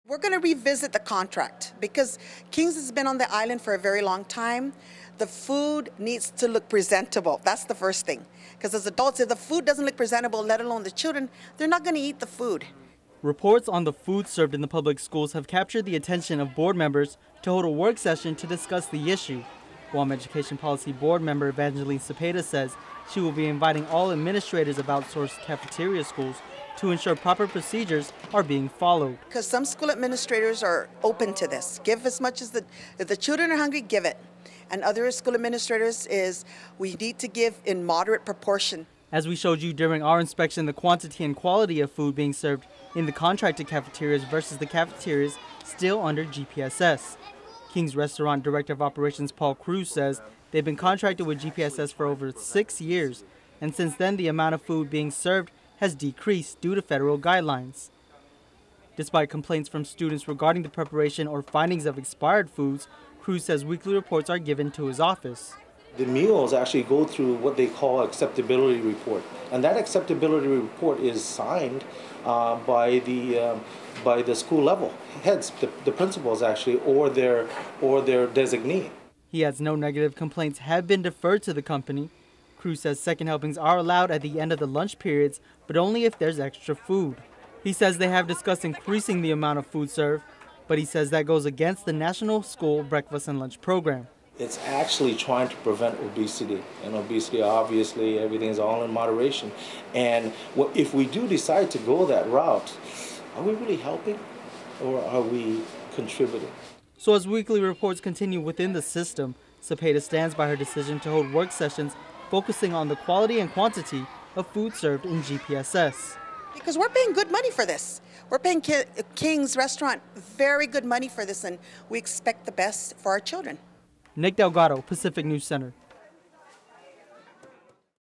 We're going to revisit the contract because King's has been on the island for a very long time. The food needs to look presentable. That's the first thing. Because as adults, if the food doesn't look presentable, let alone the children, they're not going to eat the food. Reports on the food served in the public schools have captured the attention of board members to hold a work session to discuss the issue. Guam Education Policy Board member Evangeline Cepeda says she will be inviting all administrators of outsourced cafeteria schools to ensure proper procedures are being followed. Because some school administrators are open to this. Give as much as if the children are hungry, give it. And other school administrators is we need to give in moderate proportion. As we showed you during our inspection, the quantity and quality of food being served in the contracted cafeterias versus the cafeterias still under GPSS. King's Restaurant Director of Operations Paul Cruz says they've been contracted with GPSS for over 6 years, and since then the amount of food being served has decreased due to federal guidelines. Despite complaints from students regarding the preparation or findings of expired foods, Cruz says weekly reports are given to his office. The meals actually go through what they call acceptability report, and that acceptability report is signed by the school level heads, the principals actually, or their designee. He adds no negative complaints have been deferred to the company. Cruz says second helpings are allowed at the end of the lunch periods, but only if there's extra food. He says they have discussed increasing the amount of food served, but he says that goes against the National School Breakfast and Lunch Program. It's actually trying to prevent obesity, and obesity, obviously, everything's all in moderation. And if we do decide to go that route, are we really helping or are we contributing? So as weekly reports continue within the system, Cepeda stands by her decision to hold work sessions focusing on the quality and quantity of food served in GPSS. Because we're paying good money for this. We're paying King's Restaurant very good money for this, and we expect the best for our children. Nick Delgado, Pacific News Center.